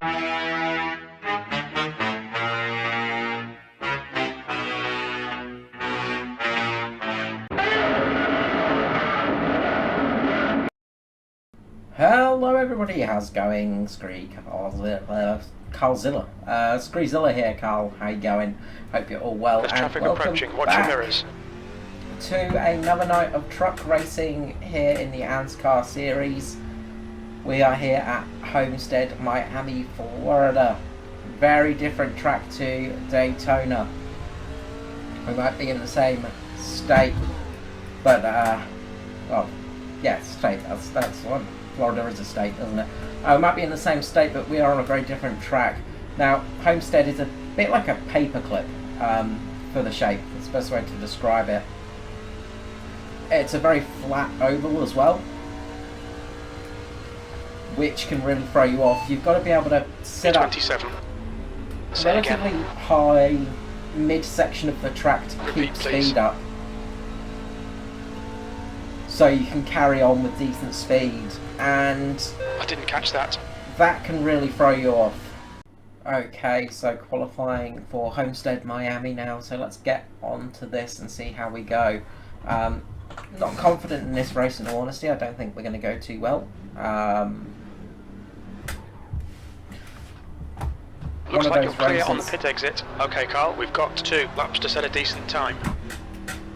Hello everybody, how's it going? Carlzilla. Screezilla here, Carl. How you going? Hope you're all well. There's and traffic welcome approaching. Watch back your mirrors. To another night of truck racing here in the ANZCAR series. We are here at Homestead, Miami, Florida. Very different track to Daytona. We might be in the same state, but well, yeah, state. That's one. Florida is a state, isn't it? We might be in the same state, but we are on a very different track. Now, Homestead is a bit like a paperclip for the shape. That's the best way to describe it. It's a very flat oval as well, which can really throw you off. You've got to be able to set up relatively high mid-section of the track to keep speed up, so you can carry on with decent speed, and I didn't catch that. That can really throw you off. Okay, so qualifying for Homestead Miami now, so let's get on to this and see how we go. Not confident in this race, in all honesty. I don't think we're going to go too well. Looks like you're clear on the pit exit. Okay, Carl, we've got 2 laps to set a decent time.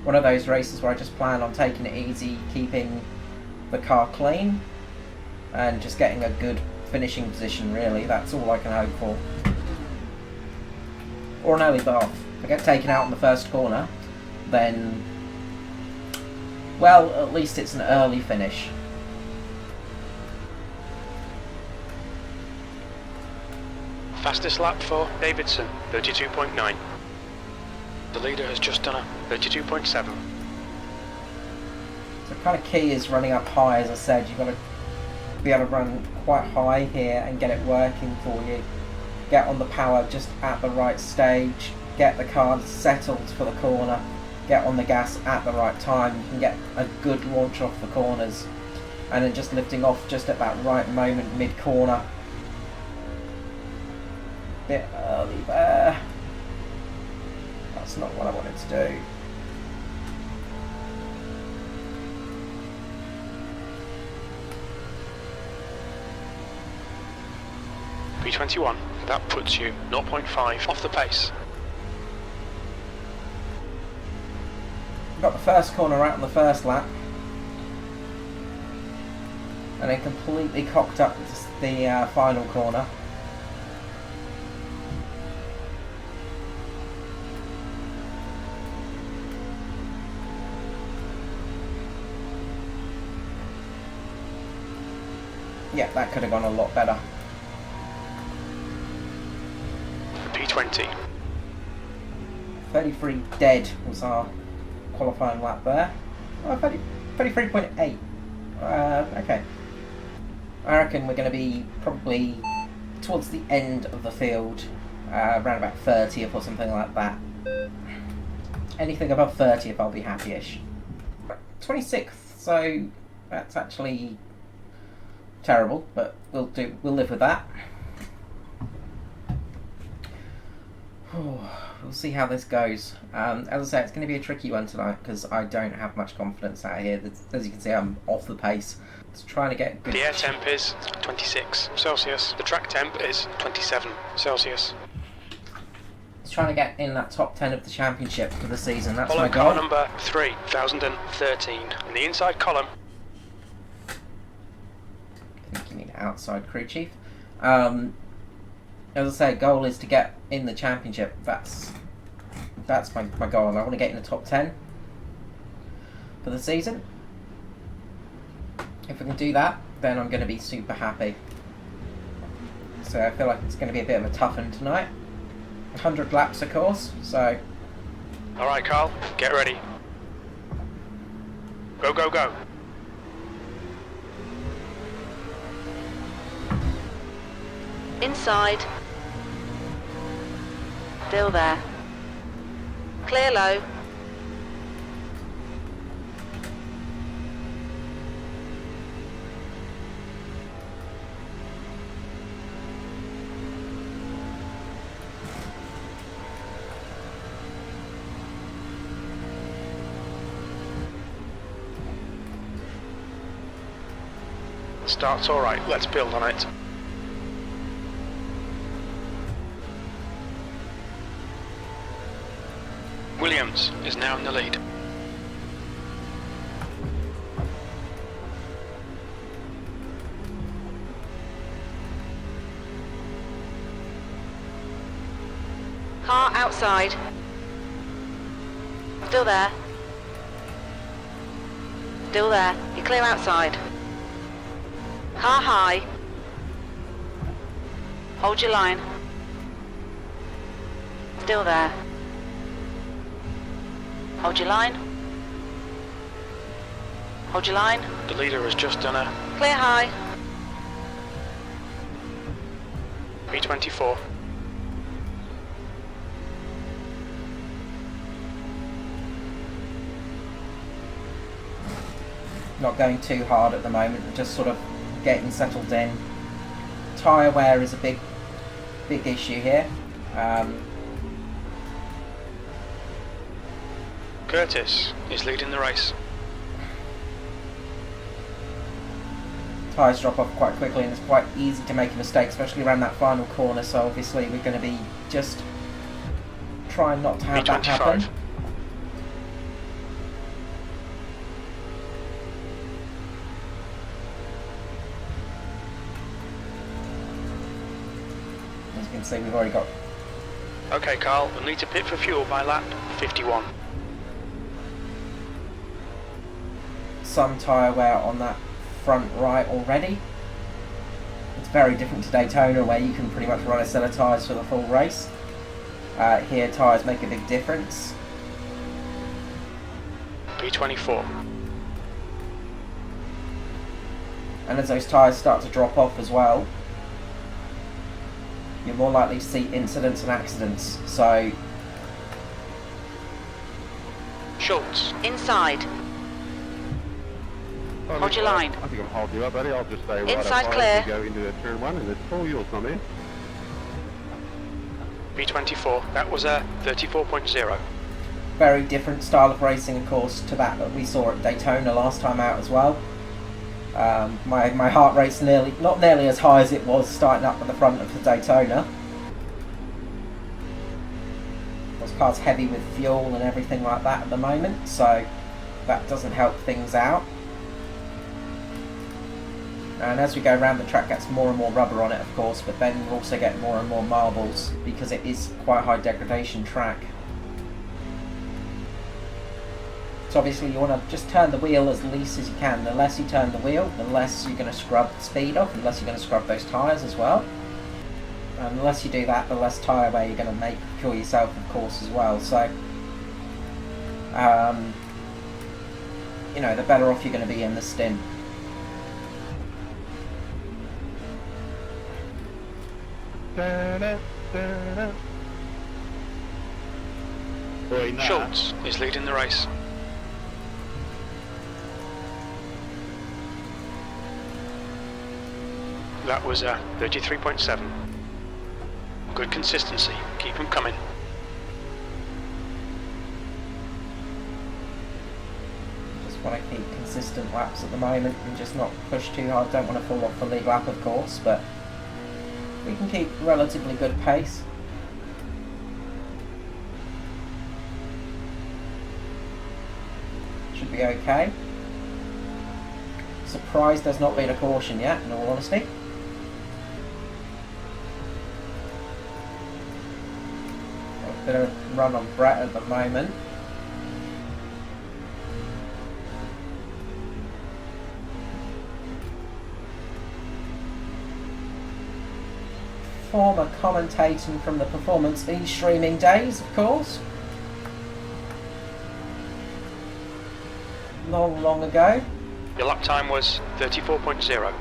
One of those races where I just plan on taking it easy, keeping the car clean, and just getting a good finishing position, really. That's all I can hope for. Or an early bath. If I get taken out in the first corner, then, well, at least it's an early finish. Fastest lap for Davidson, 32.9. The leader has just done a 32.7. So kind of key is running up high, as I said. You've got to be able to run quite high here and get it working for you. Get on the power just at the right stage. Get the car settled for the corner. Get on the gas at the right time. You can get a good launch off the corners. And then just lifting off just at that right moment mid-corner. Bit early there. That's not what I wanted to do. P21, that puts you 0.5 off the pace. Got the first corner out on the first lap. And then completely cocked up the final corner. Yeah, that could have gone a lot better. P20. 33 dead was our qualifying lap there. Oh, 33.8. Okay. I reckon we're going to be probably towards the end of the field, around about 30th or something like that. Anything above 30th, I'll be happy-ish. 26th, so that's actually terrible, but we'll live with that. We'll see how this goes. As I say, it's going to be a tricky one tonight because I don't have much confidence out here. As you can see, I'm off the pace. Just trying to get good. The air temp is 26 Celsius. The track temp is 27 Celsius. Just trying to get in that top 10 of the championship for the season. That's my Follow goal. car number 3013 in the inside column. I think you need outside crew chief. As I say, goal is to get in the championship. That's my goal. I want to get in the top 10 for the season. If we can do that, then I'm going to be super happy. So I feel like it's going to be a bit of a tough one tonight. 100 laps, of course. So. All right, Carl, get ready. Go, go, go. Inside. Still there. Clear low. Start's alright, let's build on it. Williams is now in the lead. Car outside. Still there. Still there. You're clear outside. Car high. Hold your line. Still there. Hold your line. Hold your line. The leader has just done a Clear high. P24. Not going too hard at the moment, just sort of getting settled in. Tyre wear is a big issue here. Curtis is leading the race. Tyres drop off quite quickly and it's quite easy to make a mistake, especially around that final corner, so obviously we're going to be just trying not to have that happen. P25. As you can see, we've already got Okay, Carl, we'll need to pit for fuel by lap 51. some tyre wear on that front right already. It's very different to Daytona where you can pretty much run a set of tyres for the full race. Here tyres make a big difference. P24. And as those tyres start to drop off as well, you're more likely to see incidents and accidents. So Schultz. Inside. Hold your line. I think I'll hold you up, buddy. I'll just stay right Inside up clear. as you go into turn 1 and it's all yours from here. P24. That was a 34.0. very different style of racing, of course, to that we saw at Daytona last time out as well. My heart rate's not nearly as high as it was starting up at the front of the Daytona. This car's heavy with fuel and everything like that at the moment, so that doesn't help things out. And as we go around, the track gets more and more rubber on it, of course, but then you also get more and more marbles because it is quite a high degradation track. So obviously you want to just turn the wheel as least as you can. The less you turn the wheel, the less you're going to scrub the speed off, and the less you're going to scrub those tyres as well. And the less you do that, the less tyre wear you're going to make for yourself, of course, as well. So, you know, the better off you're going to be in the stint. Boy, nah. Schultz is leading the race. That was a 33.7. Good consistency. Keep them coming. Just want to keep consistent laps at the moment and just not push too hard. Don't want to fall off the lead lap, of course, but we can keep relatively good pace. Should be okay. Surprised there's not been a caution yet, in all honesty. Got a bit of a run on Brett at the moment. Former commentating from the Performance e-streaming days, of course. Long ago. Your lap time was 34.0.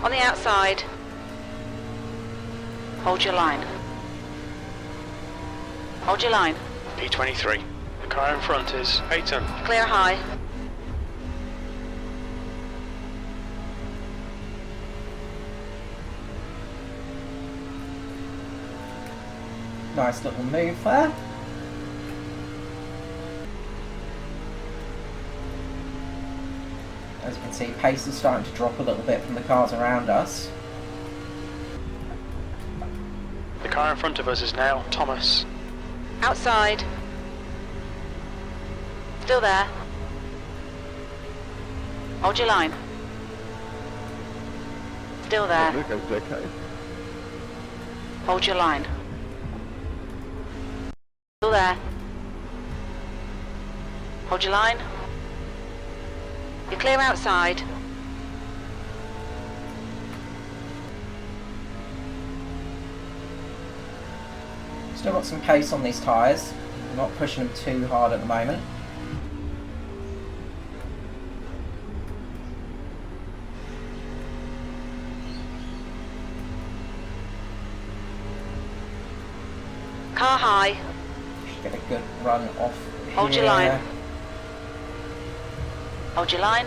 On the outside. Hold your line. Hold your line. P23. The car in front is Peyton. Clear high. Nice little move there. As you can see, pace is starting to drop a little bit from the cars around us. The car in front of us is now Thomas. Outside. Still there. Hold your line. Still there. There goes JK. Hold your line. Still there. Hold your line. You're clear outside. Still got some pace on these tyres. Not pushing them too hard at the moment. Car high. Should get a good run off Hold your here. line. Hold your line.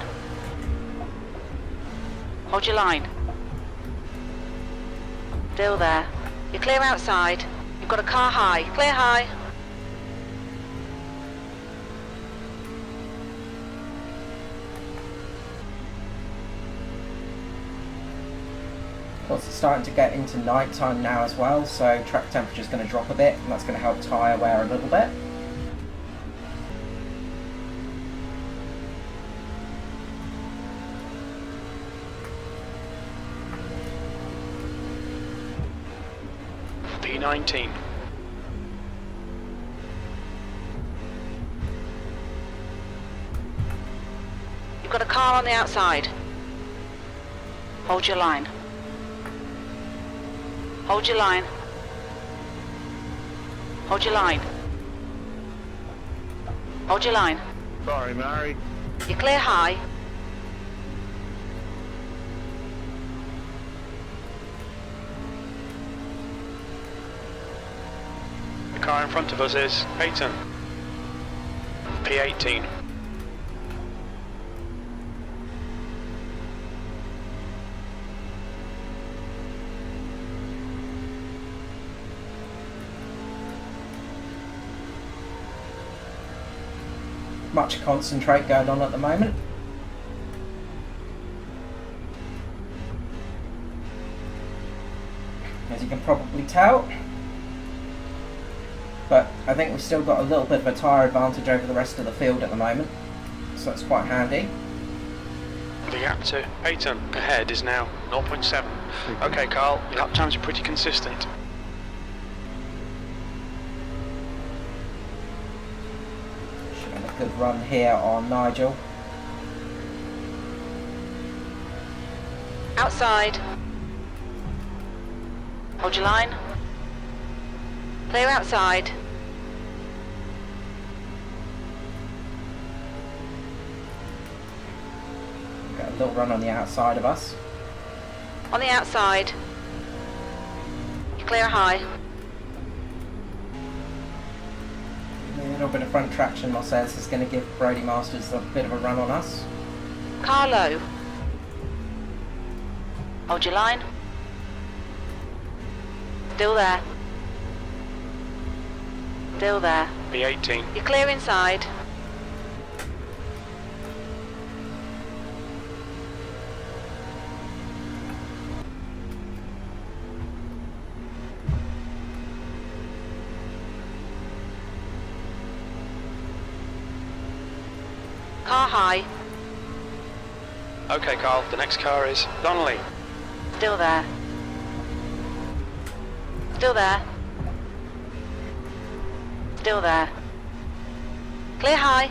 Hold your line. Still there. You're clear outside. You've got a car high. Clear high. Of course, it's starting to get into night time now as well, so track temperature is going to drop a bit, and that's going to help tyre wear a little bit. P19. You've got a car on the outside. Hold your line. Hold your line. Hold your line. Hold your line. Sorry, Mary. You're clear high. The car in front of us is Peyton. P18. Much concentrate going on at the moment. As you can probably tell. But I think we've still got a little bit of a tyre advantage over the rest of the field at the moment. So that's quite handy. The gap to Peyton ahead is now 0.7. Okay, Carl, your lap times are pretty consistent. Should have a good run here on Nigel. Outside. Hold your line. Clear outside. Got a little run on the outside of us. On the outside. You're clear high. A little bit of front traction, Moss says, is going to give Brody Masters a bit of a run on us. Car low. Hold your line. Still there. Still there. P18. You're clear inside. Car high. Okay, Carl, the next car is Donnelly. Still there. Still there. Still there. Clear high.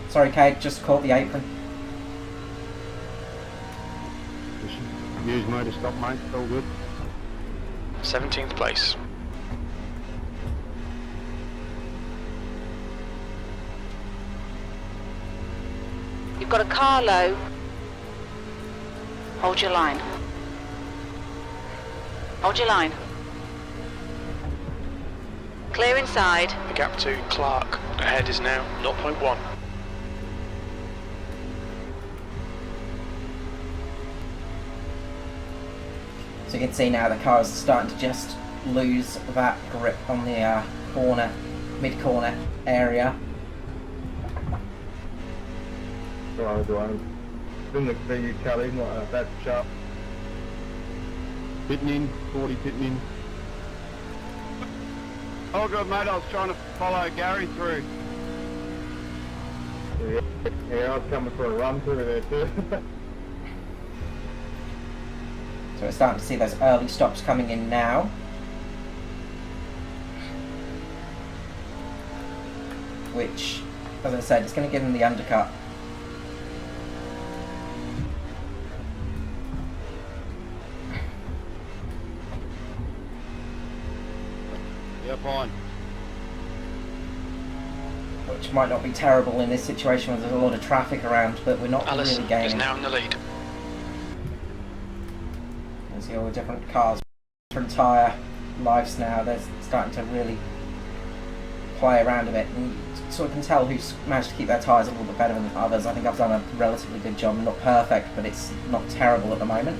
Sorry, Kate, just caught the apron. Just use mode to stop, mate. It's all good. 17th place. You've got a car low. Hold your line. Hold your line. Clear inside. The gap to Clark ahead is now 0.1. So you can see now the car is starting to just lose that grip on the corner, mid-corner area. do I? Didn't see you cut in like that sharp. Pitting in, 40 pitting in. Oh good mate, I was trying to follow Gary through. Yeah, I was coming for a run through there too. So we're starting to see those early stops coming in now. Which, as I said, is going to give them the undercut. Yeah, fine. Which might not be terrible in this situation when there's a lot of traffic around, but we're not Allison really is gaining. now in the lead. You see all the different cars, different tyre lives now. They're starting to really play around a bit, and you sort of can tell who's managed to keep their tyres a little bit better than others. I think I've done a relatively good job. Not perfect, but it's not terrible at the moment.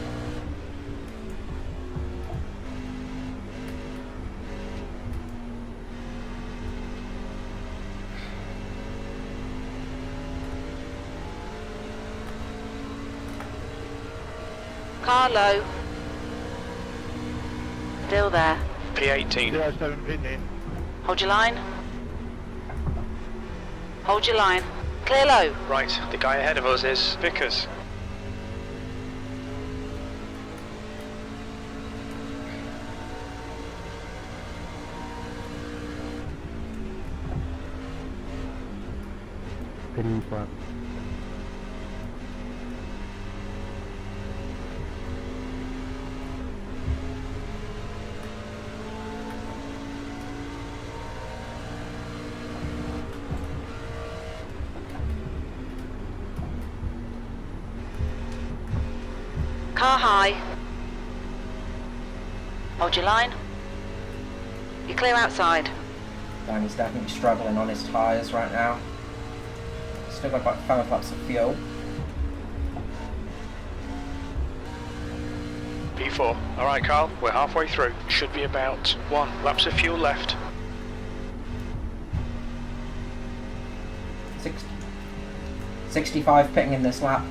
Car low. Still there. P18. 07 pitting in. Hold your line. Hold your line. Clear low. Right, the guy ahead of us is Vickers. Pitting flat. Car high. Hold your line. You're clear outside. Danny's definitely struggling on his tyres right now. Still got about 5 laps of fuel. P4. Alright Carl, we're halfway through. Should be about 1 laps of fuel left. 65 pitting in this lap.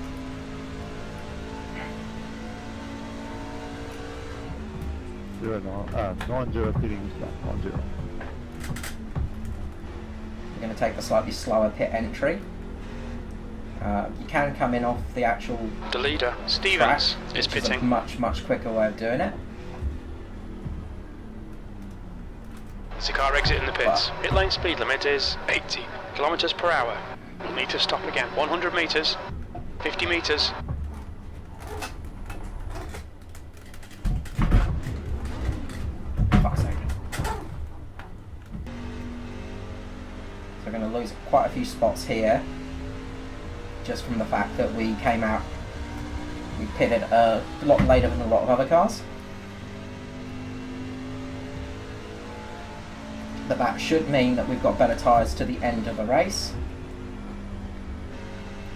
Zero nine, 90 pitting stuff, 90. We're going to take the slightly slower pit entry. You can come in off the actual The leader, track, Stevens, is which is a pitting. much quicker way of doing it. It's a car exiting the pits. Pit lane speed limit is 80 kilometers per hour. We'll need to stop again. 100 meters, 50 meters. Fuck's sake. So we're going to lose quite a few spots here, just from the fact that we came out, we pitted a lot later than a lot of other cars. But that should mean that we've got better tyres to the end of the race.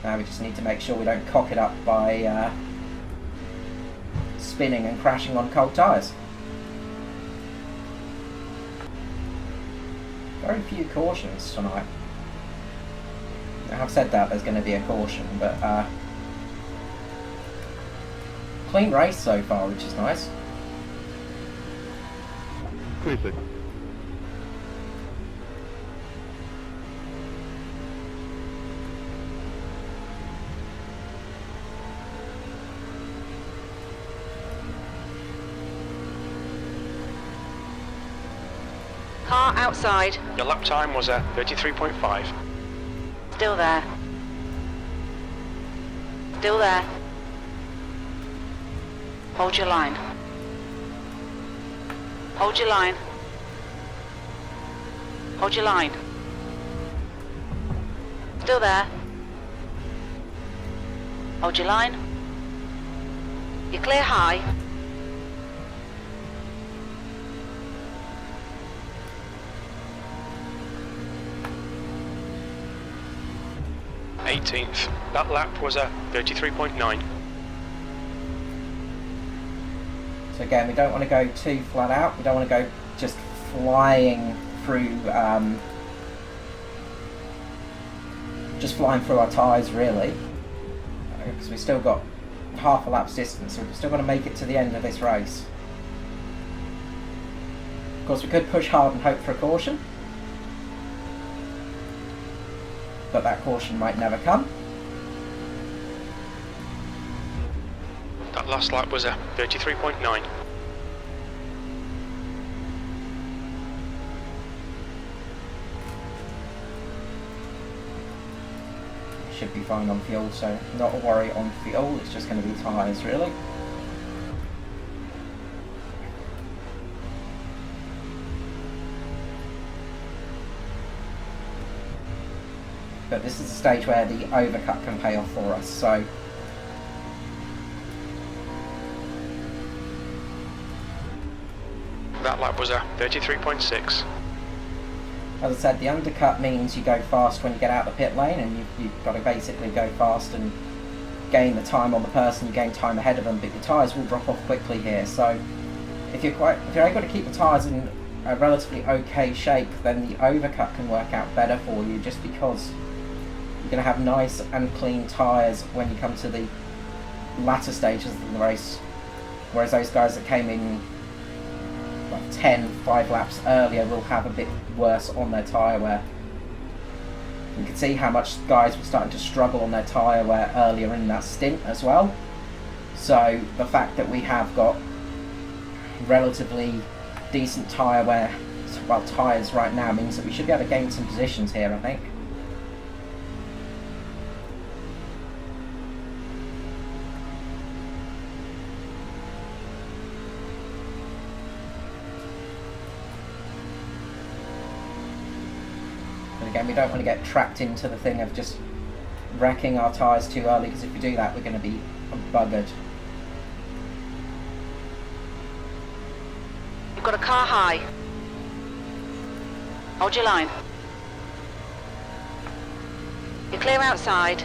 Now we just need to make sure we don't cock it up by spinning and crashing on cold tyres. Very few cautions tonight. I've said that there's going to be a caution, but clean race so far, which is nice. Quickly. Car outside. Your lap time was a 33.5. Still there. Still there. Hold your line. Hold your line. Hold your line. Still there. Hold your line. You're clear high. th. That lap was a 33.9. So again, we don't want to go too flat out. We don't want to go just flying through, our tyres really. quicker because we've still got half a lap's distance, so we've still got to make it to the end of this race. Of course, we could push hard and hope for a caution, but that caution might never come. That last lap was a 33.9. Should be fine on fuel, so not a worry on fuel, it's just going to be tyres really. But this is the stage where the overcut can pay off for us, so That lap was a 33.6. as I said, the undercut means you go fast when you get out of the pit lane, and you've got to basically go fast and gain the time on the person, you gain time ahead of them, but your tyres will drop off quickly here. So if you're able to keep the tyres in a relatively okay shape, then the overcut can work out better for you, just because you're going to have nice and clean tyres when you come to the latter stages of the race, whereas those guys that came in like 5 laps earlier will have a bit worse on their tyre wear. You can see how much guys were starting to struggle on their tyre wear earlier in that stint as well. So the fact that we have got relatively decent tyre wear, well, tyres right now, means that we should be able to gain some positions here, I think. Again, we don't want to get trapped into the thing of just wrecking our tyres too early, because if we do that, we're going to be buggered. You've got a car high. Hold your line. You're clear outside.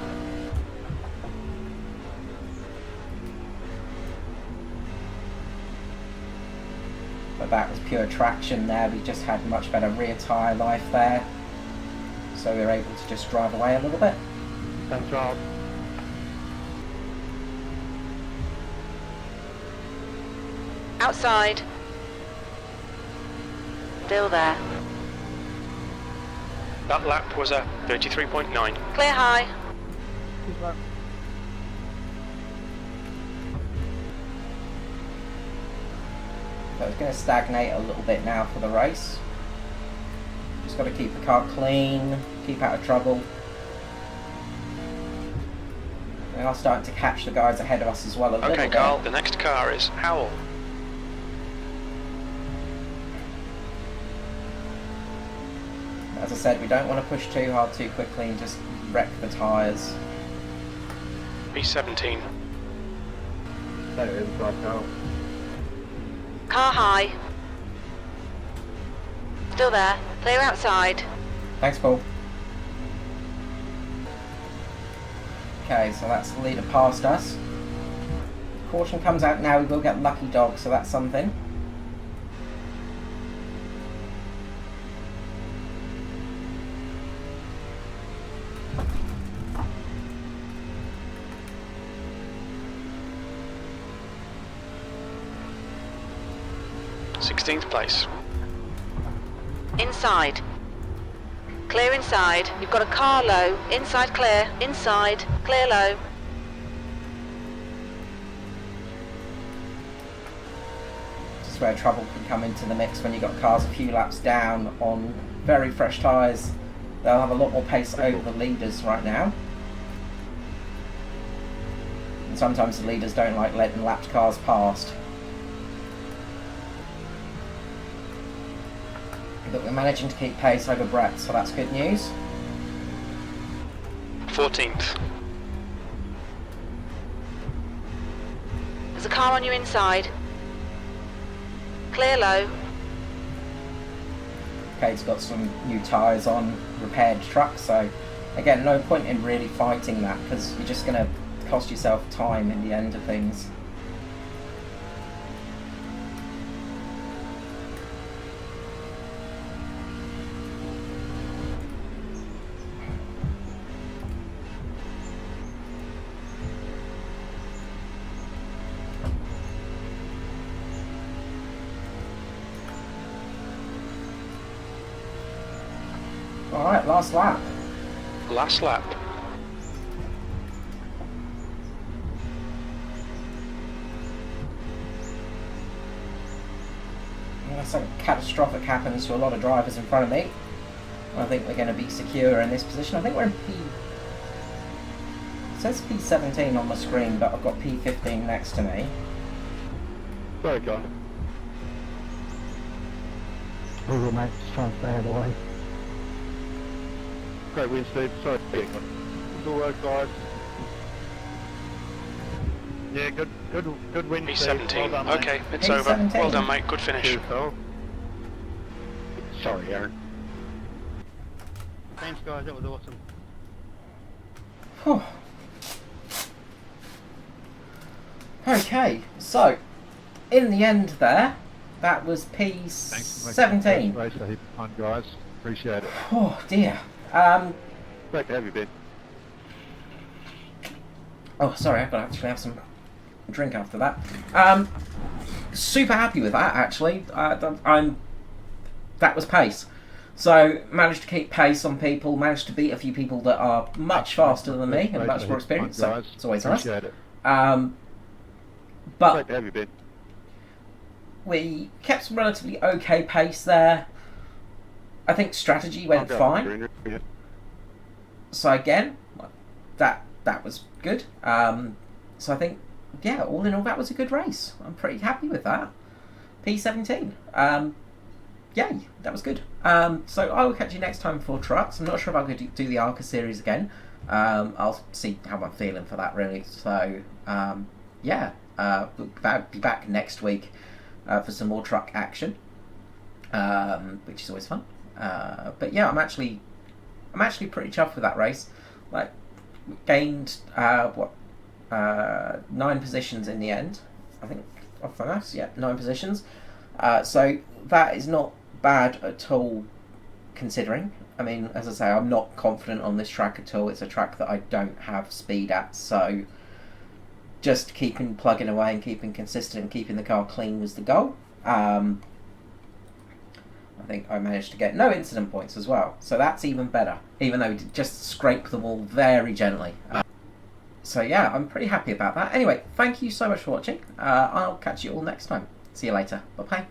But that was pure traction there. We just had much better rear tyre life there, so we were able to just drive away a little bit. Thanks, Rob. Outside. Still there. That lap was a 33.9. Clear high. So it's going to stagnate a little bit now for the race. Just got to keep the car clean, keep out of trouble. We are starting to catch the guys ahead of us as well a little bit. Okay, Carl, the next car is Howell. As I said, we don't want to push too hard too quickly and just wreck the tyres. B17. There it is, right now. Car high. Still there. Clear outside. Thanks, Paul. Okay, so that's the leader past us. Caution comes out now, we will get lucky dog, so that's something. Sixteenth place. Inside. Clear inside. You've got a car low. Inside clear. Inside. Clear low. This is where trouble can come into the mix when you've got cars a few laps down on very fresh tyres. They'll have a lot more pace over the leaders right now. And sometimes the leaders don't like letting lapped cars past. But we're managing to keep pace over Brett, so that's good news. 14th. There's a car on your inside. Clear low. Kate's got some new tyres on, repaired truck, so again, no point in really fighting that, because you're just going to cost yourself time in the end of things. Alright, last lap. Last lap. Unless something catastrophic happens to a lot of drivers in front of me, I think we're going to be secure in this position. I think we're in P... It says P17 on the screen, but I've got P15 next to me. Sorry, guy. Google mate, just trying to stay out of the way. Great win, Steve. Sorry. Good work, guys. Yeah, good win, Steve. P17. Well done, mate. Okay, it's P17. over. Well done, mate. Good finish. Cheers, pal. Sorry, Aaron. Thanks, guys. That was awesome. Whew. Okay, so in the end there, that was P17. Race a heap of fun, guys. Appreciate it. Oh dear. Great to have you, Ben. Oh, sorry, I've got to actually have some drink after that. Super happy with that, actually. That was pace. So, managed to keep pace on people, managed to beat a few people that are much faster than me and much more experienced, so it's always nice. Appreciate it. But Great to have you, Ben. we kept some relatively okay pace there. I think strategy went fine. Yeah. So again, that was good. So I think, yeah, all in all, that was a good race. I'm pretty happy with that. P17. Yay, that was good. So I will catch you next time for trucks. I'm not sure if I'm going to do the ARCA series again. I'll see how I'm feeling for that, really. So, yeah, we'll be back next week for some more truck action, which is always fun. But yeah, I'm actually pretty chuffed with that race. Like, gained 9 positions in the end. I think off the maths, yeah, 9 positions. So that is not bad at all, considering. I mean, as I say, I'm not confident on this track at all. It's a track that I don't have speed at, so just plugging away and keeping consistent and keeping the car clean was the goal. I think I managed to get no incident points as well, so that's even better, even though we did just scrape them all very gently. So yeah, I'm pretty happy about that. Anyway, thank you so much for watching. I'll catch you all next time. See you later. Bye-bye.